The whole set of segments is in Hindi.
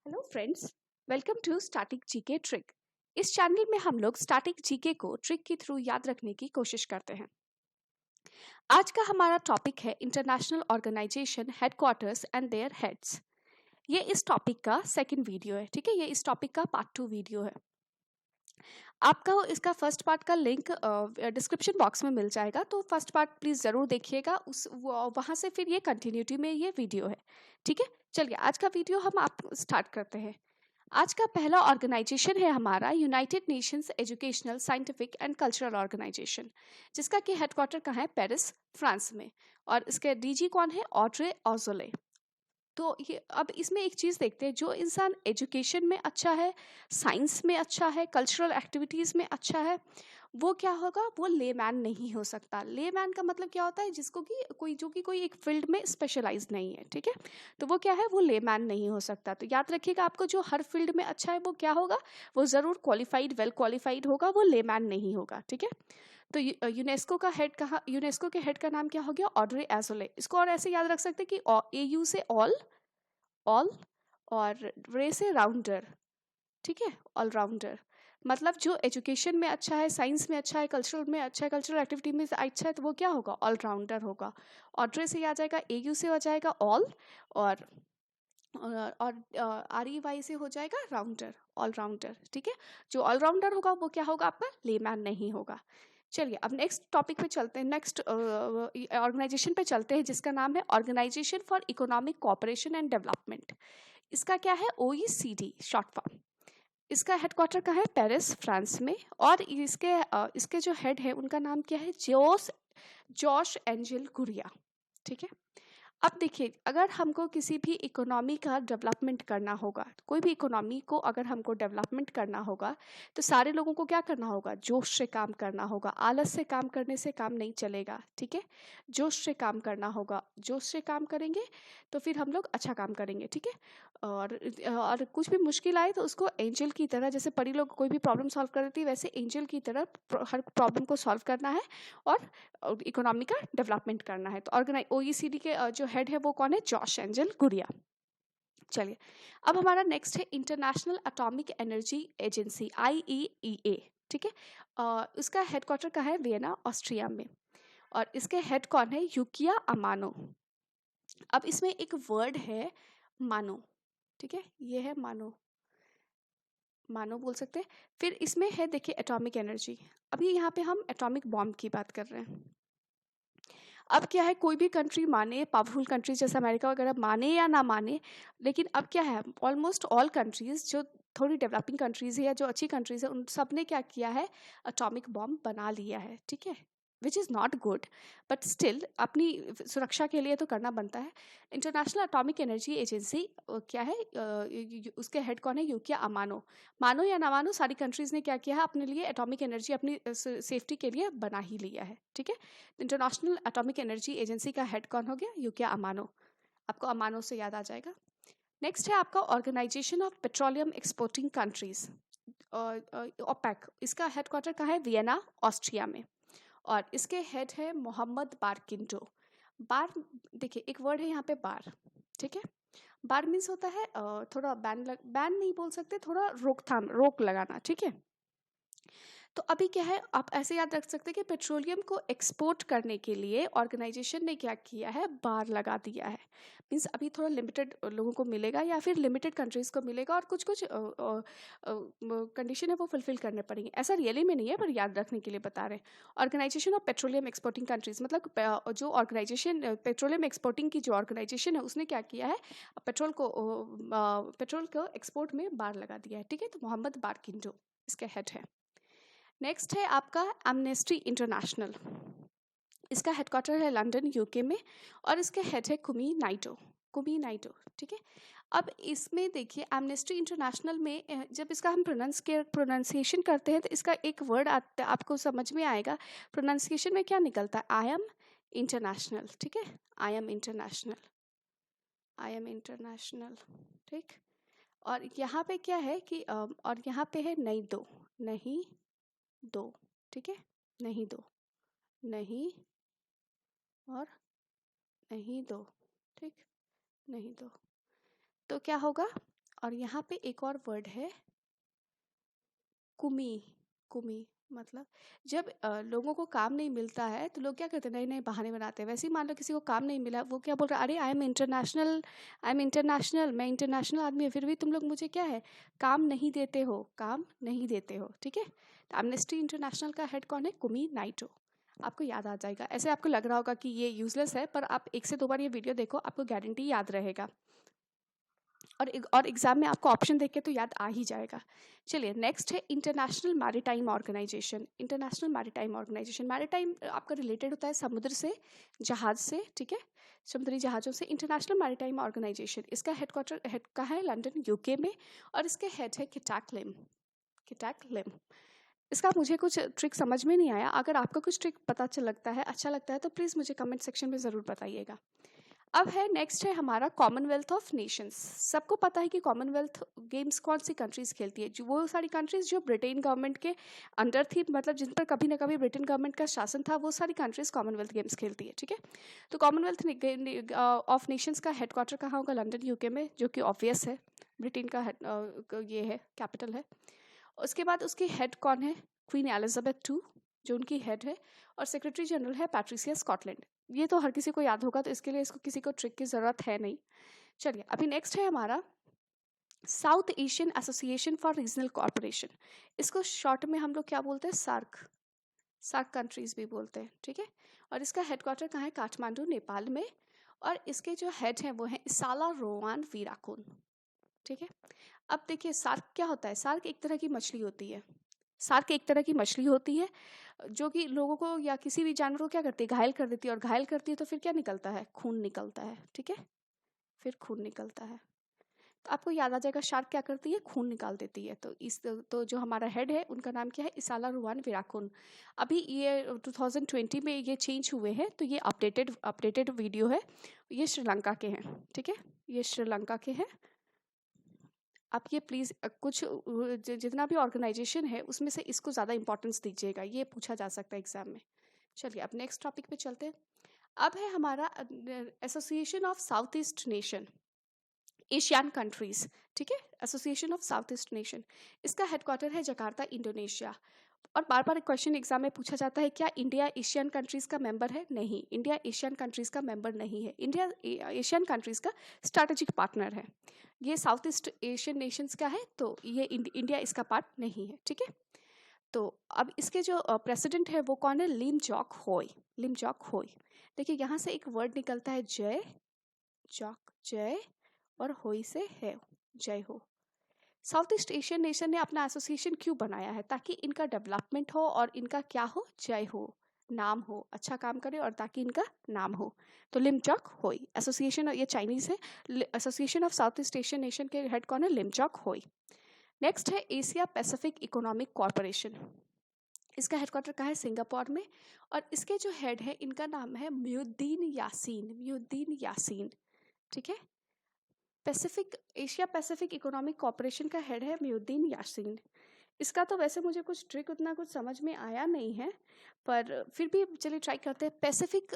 Hello friends, welcome to static GK trick. इस चैनल में हम लोग स्टैटिक जीके को ट्रिक के थ्रू याद रखने की कोशिश करते हैं। आज का हमारा टॉपिक है international organization headquarters and their heads. ये इस टॉपिक का सेकंड वीडियो है, ठीक है। ये इस टॉपिक का पार्ट 2 वीडियो है। आपका इसका फर्स्ट पार्ट का लिंक डिस्क्रिप्शन बॉक्स में मिल जाएगा, तो फर्स्ट पार्ट प्लीज जरूर देखिएगा। वहां से फिर ये कंटिन्यूटी में ये वीडियो है, ठीक है। चलिए आज का वीडियो हम आप स्टार्ट करते हैं। आज का पहला ऑर्गेनाइजेशन है हमारा United Nations educational scientific and cultural organization, जिसका कि हेडक्वार्टर कहाँ है, पेरिस, फ्रांस में। और इसके डीजी कौन है, ऑड्रे ऑजोले। तो ये अब इसमें एक चीज़ देखते हैं, जो इंसान एजुकेशन में अच्छा है, साइंस में अच्छा है, कल्चरल एक्टिविटीज़ में अच्छा है, वो क्या होगा, वो लेमैन नहीं हो सकता। लेमैन का मतलब क्या होता है, जिसको कि कोई एक फील्ड में स्पेशलाइज नहीं है, ठीक है। तो वो क्या है, वो लेमैन नहीं हो सकता। तो याद रखिएगा, आपको जो हर फील्ड में अच्छा है वो क्या होगा, वो ज़रूर क्वालिफाइड, वेल क्वालिफाइड होगा, वो लेमैन नहीं होगा, ठीक है। तो यूनेस्को का हेड कहाँ, यूनेस्को के हेड का नाम क्या हो गया, ऑड्रे एजोले। इसको और ऐसे याद रख सकते हैं कि AU से ऑल और रे से राउंडर, ठीक है, ऑलराउंडर। मतलब जो एजुकेशन में अच्छा है, साइंस में अच्छा है, कल्चरल में अच्छा है, कल्चरल एक्टिविटी में अच्छा है, तो वो क्या होगा, ऑलराउंडर होगा। ऑड्रे से आ जाएगा, AU से हो जाएगा ऑल, और REY से हो जाएगा राउंडर, ऑलराउंडर, ठीक है। जो ऑलराउंडर होगा वो क्या होगा, आपका लेमैन नहीं होगा। चलिए अब नेक्स्ट टॉपिक पे चलते हैं, नेक्स्ट ऑर्गेनाइजेशन पे चलते हैं, जिसका नाम है organization for economic cooperation and development. इसका क्या है, OECD शॉर्ट फॉर्म। इसका हेडक्वार्टर का है, पेरिस, फ्रांस में। और इसके जो हेड है उनका नाम क्या है, जॉश एंजल गुरिया, ठीक है। अब देखिए, अगर हमको किसी भी इकोनॉमी का डेवलपमेंट करना होगा, कोई भी इकोनॉमी को अगर हमको डेवलपमेंट करना होगा, तो सारे लोगों को क्या करना होगा, जोश से काम करना होगा। आलस से काम करने से काम नहीं चलेगा, ठीक है। जोश से काम करना होगा, जोश से काम करेंगे तो फिर हम लोग अच्छा काम करेंगे, ठीक है। और कुछ भी मुश्किल आए तो उसको एंजल की तरह, जैसे परी लोग कोई भी प्रॉब्लम सॉल्व कर देती है, वैसे एंजल की तरह हर प्रॉब्लम को सॉल्व करना है और इकोनॉमी का डेवलपमेंट करना है। तो OECD के जो हेड है वो कौन है, जॉश एंजल गुरिया। चलिए अब हमारा नेक्स्ट है international atomic energy agency, IEEA, ठीक है। इसका हेडक्वार्टर का है वियना, ऑस्ट्रिया में। और इसके हेड कौन है, युकिया अमानो। अब इसमें एक वर्ड है मानो, ठीक है, ये है मानो, मानो बोल सकते हैं। फिर इसमें है, देखिए, एटॉमिक एनर्जी। अभी यहाँ पे हम एटॉमिक बॉम्ब की बात कर रहे हैं। अब क्या है, कोई भी कंट्री माने, पावरफुल कंट्रीज जैसे अमेरिका वगैरह माने या ना माने, लेकिन अब क्या है, ऑलमोस्ट ऑल कंट्रीज जो थोड़ी डेवलपिंग कंट्रीज है या जो अच्छी कंट्रीज है, उन सब ने क्या किया है, एटॉमिक बॉम्ब बना लिया है, ठीक है। Which is not good, but still अपनी सुरक्षा के लिए तो करना बनता है। इंटरनेशनल एटॉमिक एनर्जी एजेंसी क्या है, उसके हेड कौन है, युकिया अमानो। मानो या ना मानो, सारी कंट्रीज ने क्या किया है, अपने लिए एटॉमिक एनर्जी अपनी सेफ्टी के लिए बना ही लिया है, ठीक है। इंटरनेशनल एटॉमिक एनर्जी एजेंसी का हेड कौन हो गया, युकिया अमानो। आपको अमानो से याद आ जाएगा। नेक्स्ट है आपका organization of petroleum exporting countries, OPEC. इसका हेडक्वार्टर कहाँ है, वियना, ऑस्ट्रिया में। और इसके हेड है मोहम्मद बारकिंडो। बार, देखिए एक वर्ड है यहाँ पे बार, ठीक है। बार मीन्स होता है थोड़ा बैन नहीं बोल सकते, थोड़ा रोकथाम, रोक लगाना, ठीक है। तो अभी क्या है, आप ऐसे याद रख सकते हैं कि पेट्रोलियम को एक्सपोर्ट करने के लिए ऑर्गेनाइजेशन ने क्या किया है, बार लगा दिया है। मीन्स अभी थोड़ा लिमिटेड लोगों को मिलेगा या फिर लिमिटेड कंट्रीज को मिलेगा, और कुछ कुछ कंडीशन है वो फुलफिल करने पड़ेंगे। ऐसा रियली में नहीं है, पर याद रखने के लिए बता रहे हैं। Organization of petroleum exporting countries मतलब जो ऑर्गेनाइजेशन पेट्रोलियम एक्सपोर्टिंग की जो ऑर्गेनाइजेशन है, उसने क्या किया है, पेट्रोल को एक्सपोर्ट में बार लगा दिया है, ठीक है। तो मोहम्मद बारकिंडो इसके हेड है। नेक्स्ट है आपका एमनेस्टी इंटरनेशनल। इसका हेडक्वार्टर है लंदन, यूके में। और इसके हेड है कुमी नाइटो, ठीक है। अब इसमें देखिए, एमनेस्टी इंटरनेशनल में जब इसका हम प्रोनाउंसिएशन करते हैं, तो इसका एक वर्ड आपको समझ में आएगा। प्रोनाउंसिएशन में क्या निकलता है, आई एम इंटरनेशनल, ठीक है। I am international, I am international, ठीक। और यहाँ पे क्या है कि और यहाँ पे है नहीं दो, ठीक है। नहीं दो, नहीं और नहीं दो, ठीक, नहीं दो। तो क्या होगा, और यहाँ पे एक और वर्ड है कुमी। कुमी मतलब जब लोगों को काम नहीं मिलता है तो लोग क्या करते हैं, नए नए बहाने बनाते हैं। वैसे ही मान लो किसी को काम नहीं मिला, वो क्या बोल रहा है, अरे आई एम इंटरनेशनल, मैं इंटरनेशनल आदमी है, फिर भी तुम लोग मुझे क्या है, काम नहीं देते हो, काम नहीं देते हो। ठीक है, तो एमनेस्टी इंटरनेशनल का हेड कौन है, कुमी नाइटो। आपको याद आ जाएगा। ऐसे आपको लग रहा होगा कि ये यूजलेस है, पर आप 1 से 2 बार ये वीडियो देखो, आपको गारंटी याद रहेगा। और एग्जाम में आपको ऑप्शन देख के तो याद आ ही जाएगा। चलिए नेक्स्ट है international maritime organization. International maritime organization, maritime आपका रिलेटेड होता है समुद्र से, जहाज से। ठीक है, समुद्री जहाज़ों से। इंटरनेशनल मैरीटाइम ऑर्गेनाइजेशन, इसका हेड का है लंदन यूके में, और इसके हेड है किटैक लिम। किटैक लिम। इसका मुझे कुछ ट्रिक समझ में नहीं आया, अगर आपको कुछ ट्रिक पता चल लगता है, अच्छा लगता है, तो प्लीज़ मुझे कमेंट सेक्शन में ज़रूर बताइएगा। अब है नेक्स्ट है हमारा कॉमनवेल्थ ऑफ नेशंस। सबको पता है कि कॉमनवेल्थ गेम्स कौन सी कंट्रीज खेलती है, जो वो सारी कंट्रीज जो ब्रिटेन गवर्नमेंट के अंडर थी, मतलब जिन पर कभी ना कभी ब्रिटेन गवर्नमेंट का शासन था, वो सारी कंट्रीज कॉमनवेल्थ गेम्स खेलती है। ठीक है, तो कॉमनवेल्थ ऑफ नेशंस का हेडक्वार्टर कहाँ होगा, लंदन यूके में, जो कि ऑब्वियस है, ब्रिटेन का ये है, कैपिटल है। उसके बाद उसकी हेड कौन है, क्वीन एलिजाबेथ II, जो उनकी हेड है, और सेक्रेटरी जनरल है पैट्रिसिया स्कॉटलैंड। ये तो हर किसी को याद होगा, तो इसके लिए इसको किसी को ट्रिक की ज़रूरत है नहीं। चलिए अभी नेक्स्ट है हमारा south Asian association for regional corporation. इसको शॉर्ट में हम लोग क्या बोलते हैं, सार्क। सार्क कंट्रीज भी बोलते हैं। ठीक है, और इसका हेडक्वार्टर कहाँ है, काठमांडू, नेपाल में, और इसके जो हेड हैं वो हैं इसाला रोवान वीराकुन। ठीक है, अब देखिए सार्क क्या होता है, सार्क एक तरह की मछली होती है। सार्क एक तरह की मछली होती है जो कि लोगों को या किसी भी जानवर को क्या करती है, घायल कर देती है, और घायल करती है तो फिर क्या निकलता है, खून निकलता है। ठीक है, फिर खून निकलता है, तो आपको याद आ जाएगा शार्क क्या करती है, खून निकाल देती है। तो जो हमारा हेड है उनका नाम क्या है, इसाला रुवान विराकुन। अभी ये 2020 में ये चेंज हुए हैं, तो ये अपडेटेड वीडियो है। ये श्रीलंका के हैं। ठीक है, ये श्रीलंका के हैं। आप ये प्लीज़ कुछ जितना भी ऑर्गेनाइजेशन है उसमें से इसको ज़्यादा इंपॉर्टेंस दीजिएगा, ये पूछा जा सकता है एग्जाम में। चलिए अब नेक्स्ट टॉपिक पे चलते हैं। अब है हमारा association of south east nation, Asian countries. ठीक है, association of south east nation, इसका हेडक्वार्टर है जकार्ता, इंडोनेशिया। और बार बार क्वेश्चन एग्जाम में पूछा जाता है, क्या इंडिया एशियन कंट्रीज का मेंबर है? नहीं, इंडिया एशियन कंट्रीज का मेंबर नहीं है। इंडिया एशियन कंट्रीज का स्ट्रैटेजिक पार्टनर है। ये साउथ ईस्ट एशियन नेशंस का है, तो ये इंडिया इसका पार्ट नहीं है। ठीक है, तो अब इसके जो प्रेसिडेंट है वो कौन है, लिम जॉक होय। लिम जॉक होय। देखिए यहाँ से एक वर्ड निकलता है जय, जॉक जय, और होय से है, जय हो। साउथ ईस्ट एशियन नेशन ने अपना एसोसिएशन क्यों बनाया है, ताकि इनका डेवलपमेंट हो और इनका क्या हो, जय हो, नाम हो, अच्छा काम करे, और ताकि इनका नाम हो। तो लिमचॉक होय एसोसिएशन, ये चाइनीज है। Association of south east Asian nation के हेड कौन है, लिमचॉक होय। नेक्स्ट है एशिया पैसिफिक इकोनॉमिक कॉरपोरेशन। इसका हेडक्वार्टर कहाँ है, सिंगापुर में, और इसके जो हेड है इनका नाम है म्युद्दीन यासीन। म्युद्दीन यासीन। ठीक है, Pacific Asia Pacific economic corporation का हेड है म्युद्दीन यासीन। इसका तो वैसे मुझे कुछ ट्रिक उतना कुछ समझ में आया नहीं है, पर फिर भी चलिए ट्राई करते हैं। पैसिफिक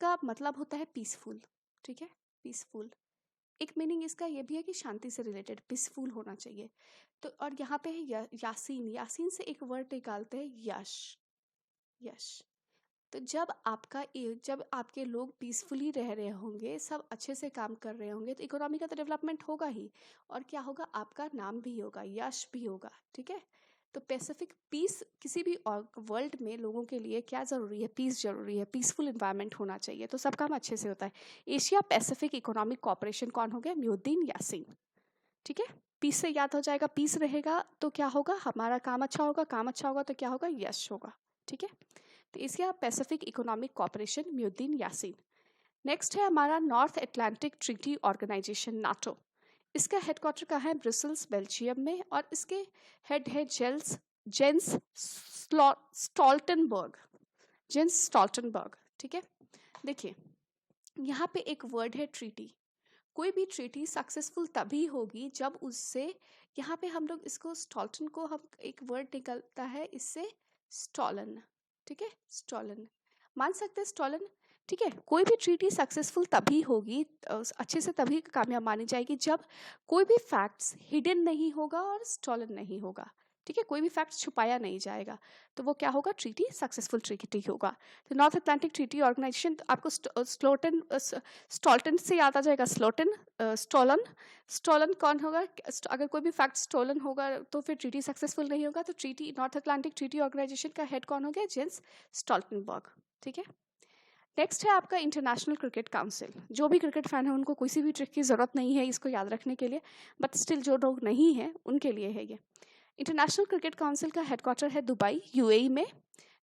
का मतलब होता है पीसफुल। ठीक है, पीसफुल। एक मीनिंग इसका ये भी है कि शांति से रिलेटेड, पीसफुल होना चाहिए। तो और यहाँ पे है यासीन। यासीन से एक वर्ड निकालते हैं यश। यश। तो जब आपके लोग पीसफुली रह रहे होंगे, सब अच्छे से काम कर रहे होंगे, तो इकोनॉमी का तो डेवलपमेंट होगा ही, और क्या होगा, आपका नाम भी होगा, यश भी होगा। ठीक है, तो पैसिफिक पीस, किसी भी वर्ल्ड में लोगों के लिए क्या ज़रूरी है, पीस ज़रूरी है, पीसफुल इन्वायरमेंट होना चाहिए, तो सब काम अच्छे से होता है। एशिया पैसिफिक इकोनॉमिक कॉरपोरेशन कौन हो गया, म्युद्दीन यासीन। ठीक है, पीस से याद हो जाएगा, पीस रहेगा तो क्या होगा, हमारा काम अच्छा होगा, काम अच्छा होगा तो क्या होगा, यश होगा। ठीक है, तो Asia Pacific economic corporation, Mohiuddin Yasin. Next है हमारा North Atlantic treaty organization, NATO. इसका हेडक्वार्टर कहाँ है, ब्रसेल्स, बेल्जियम में, और इसके हेड है जेंस स्टॉल्टनबर्ग। Gents Stoltenberg. ठीक है, देखिए यहाँ पे एक वर्ड है ट्रीटी। कोई भी ट्रीटी सक्सेसफुल तभी होगी जब उससे, यहाँ पे हम लोग इसको स्टॉल्टन को, हम एक वर्ड निकलता है इससे, स्टॉलन। ठीक है, स्टॉलन मान सकते हैं, स्टॉलन। ठीक है। कोई भी ट्रीटी सक्सेसफुल तभी होगी, अच्छे से तभी कामयाब मानी जाएगी जब कोई भी फैक्ट्स हिडन नहीं होगा और स्टॉलन नहीं होगा। ठीक है, कोई भी फैक्ट छुपाया नहीं जाएगा, तो वो क्या होगा, ट्रीटी सक्सेसफुल ट्रीटी होगा। तो नॉर्थ अटलांटिक ट्रीटी ऑर्गेनाइजेशन, आपको स्टॉल्टन से याद आ जाएगा, स्टॉलन। स्टॉलन कौन होगा, अगर कोई भी फैक्ट स्टॉलन होगा तो फिर ट्रीटी सक्सेसफुल नहीं होगा। तो treaty, North Atlantic treaty organization का हेड कौन हो गया, जेन्स स्टॉल्टनबर्ग। ठीक है। नेक्स्ट है आपका इंटरनेशनल क्रिकेट काउंसिल। जो भी क्रिकेट फैन है उनको किसी भी ट्रिक की ज़रूरत नहीं है इसको याद रखने के लिए, बट स्टिल जो लोग नहीं हैं उनके लिए है ये। इंटरनेशनल क्रिकेट काउंसिल का हेडक्वार्टर है दुबई, यूएई में।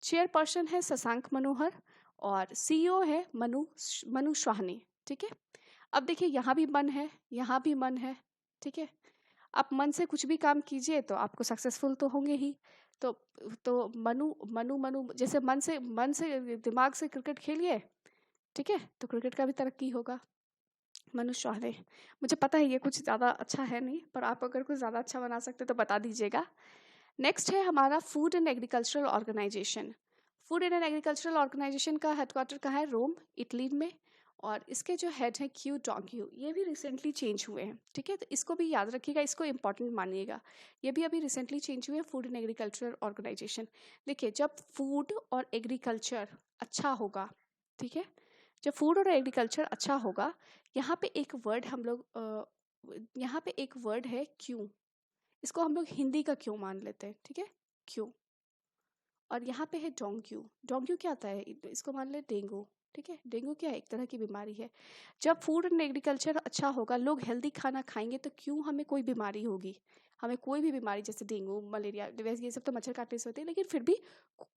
चेयरपर्सन है शशांक मनोहर और सीईओ है मनु श्वाहनी। ठीक है। अब देखिए, यहाँ भी मन है, यहाँ भी मन है। ठीक है, आप मन से कुछ भी काम कीजिए तो आपको सक्सेसफुल तो होंगे ही। तो मनु मनु मनु जैसे मन से दिमाग से क्रिकेट खेलिए, ठीक है, तो क्रिकेट का भी तरक्की होगा। मनु श्वाहने, मुझे पता है ये कुछ ज़्यादा अच्छा है नहीं, पर आप अगर कुछ ज़्यादा अच्छा बना सकते तो बता दीजिएगा। नेक्स्ट है हमारा food and agricultural organization. Food and agricultural organization का हेडक्वार्टर कहाँ है, रोम, इटली में। और इसके जो हेड है क्यू डोंग्यू, ये भी रिसेंटली चेंज हुए हैं। ठीक है, तो इसको भी याद रखिएगा, इसको इंपॉर्टेंट मानिएगा। ये भी अभी रिसेंटली चेंज हुए हैं, फूड एंड एग्रीकल्चरल ऑर्गेनाइजेशन। देखिए, जब फूड और एग्रीकल्चर अच्छा होगा, ठीक है, जब फूड और एग्रीकल्चर अच्छा होगा, यहाँ पे एक वर्ड हम लोग यहाँ पे एक वर्ड है क्यों, इसको हम लोग हिंदी का क्यों मान लेते हैं। ठीक है, क्यों। और यहाँ पे है डोंग्यू। डोंग्यू क्या आता है, इसको मान ले डेंगू। ठीक है, डेंगू क्या है, एक तरह की बीमारी है। जब फूड एंड एग्रीकल्चर अच्छा होगा, लोग हेल्दी खाना खाएंगे, तो क्यों हमें कोई बीमारी होगी, हमें कोई भी बीमारी जैसे डेंगू, मलेरिया, वैसे ये सब तो मच्छर काटने से होते हैं, लेकिन फिर भी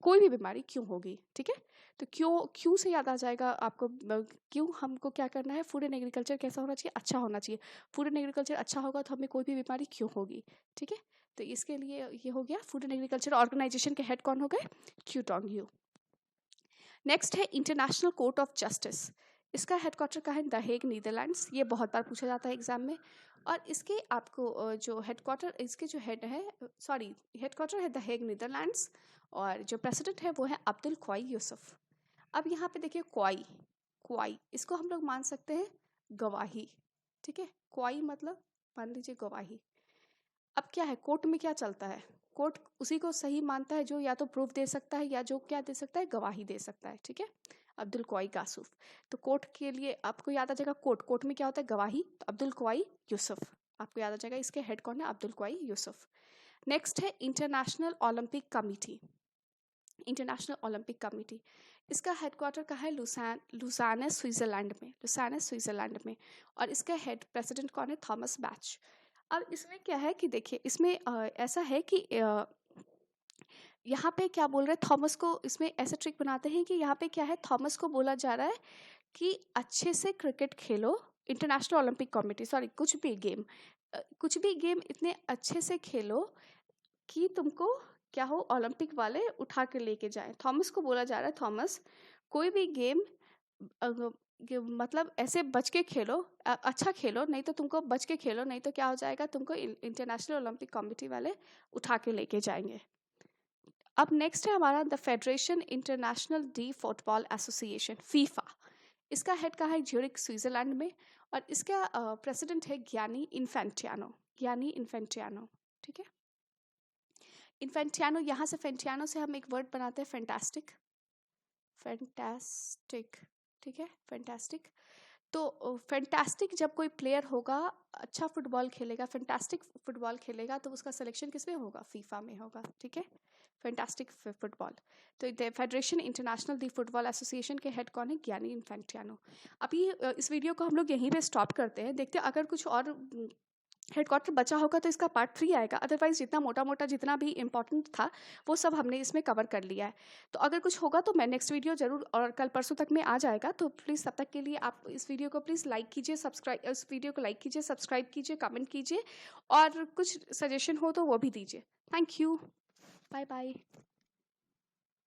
कोई भी बीमारी क्यों होगी। ठीक है, तो क्यों से याद आ जाएगा आपको, क्यों हमको क्या करना है, फूड एंड एग्रीकल्चर कैसा होना चाहिए, अच्छा होना चाहिए। फूड एंड एग्रीकल्चर अच्छा होगा तो हमें कोई भी बीमारी क्यों होगी। ठीक है, तो इसके लिए ये हो गया। फूड एंड एग्रीकल्चर ऑर्गेनाइजेशन के हेड कौन हो गए, क्यू डोंग्यू। नेक्स्ट है इंटरनेशनल कोर्ट ऑफ जस्टिस। इसका हेडक्वार्टर का है द हेग, नीदरलैंड्स। ये बहुत बार पूछा जाता है एग्जाम में। और इसके आपको जो हेडक्वार्टर, इसके जो हेड है, हेडक्वार्टर है द हेग, नीदरलैंड्स। और जो प्रेसिडेंट है वो है अब्दुल क्वाई यूसुफ। अब यहाँ पे देखिए, क्वाई इसको हम लोग मान सकते हैं गवाही। ठीक है, क्वाई मतलब मान लीजिए गवाही। अब क्या है, कोर्ट में क्या चलता है, कोर्ट उसी को सही मानता है जो या तो प्रूफ दे सकता है या जो क्या दे सकता है, गवाही दे सकता है। ठीक है, अब्दुल क्वाई कासूफ। तो कोर्ट के लिए आपको याद आ जाएगा, कोर्ट में क्या होता है, गवाही, तो अब्दुल क्वाई यूसुफ आपको याद आ जाएगा। इसके हेड कौन है, अब्दुल क्वाई यूसुफ। नेक्स्ट है international Olympic committee. International Olympic committee, इसका हेडक्वार्टर का है लुसाने, स्विट्जरलैंड में। और इसका हेड प्रेसिडेंट कौन है, थॉमस बैच। अब इसमें क्या है कि देखिए, इसमें ऐसा है कि यहाँ पे क्या बोल रहे हैं, थॉमस को इसमें ऐसा ट्रिक बनाते हैं कि यहाँ पे क्या है, थॉमस को बोला जा रहा है कि अच्छे से क्रिकेट खेलो, इंटरनेशनल ओलंपिक कमेटी, सॉरी, कुछ भी गेम इतने अच्छे से खेलो कि तुमको क्या हो, ओलंपिक वाले उठा के लेके जाए। थॉमस को बोला जा रहा है, थॉमस कोई भी गेम मतलब ऐसे बच के खेलो, अच्छा खेलो, नहीं तो तुमको बच के खेलो, नहीं तो क्या हो जाएगा, तुमको इंटरनेशनल ओलंपिक कमेटी वाले उठा के लेके जाएंगे। अब नेक्स्ट है हमारा the federation international D football association, FIFA. इसका हेड का है ज्यूरिख, स्विट्जरलैंड में। और इसका प्रेसिडेंट है गियानी इन्फेंटियानो। ठीक है, इन्फेंटियानो, यहाँ से फेंटियानो से हम एक वर्ड बनाते हैं, फैंटास्टिक। ठीक है, फैंटास्टिक। तो फैंटास्टिक जब कोई प्लेयर होगा, अच्छा फुटबॉल खेलेगा, फैंटास्टिक फुटबॉल खेलेगा, तो उसका सिलेक्शन किस में होगा, फीफा में होगा। ठीक है, फैंटास्टिक फुटबॉल। तो फेडरेशन इंटरनेशनल दी फुटबॉल एसोसिएशन के हेड कौन है, गियानी इन्फेंटियानो। अभी इस वीडियो को हम लोग यहीं पे स्टॉप करते हैं, देखते हैं अगर कुछ और हेडक्वार्टर बचा होगा तो इसका पार्ट 3 आएगा। अदरवाइज जितना मोटा जितना भी इंपॉर्टेंट था वो सब हमने इसमें कवर कर लिया है। तो अगर कुछ होगा तो मैं नेक्स्ट वीडियो जरूर, और कल परसों तक में आ जाएगा। तो प्लीज़ तब तक के लिए आप इस वीडियो को प्लीज़ लाइक कीजिए, सब्सक्राइब कीजिए, कमेंट कीजिए, और कुछ सजेशन हो तो वो भी दीजिए। Thank you, bye bye.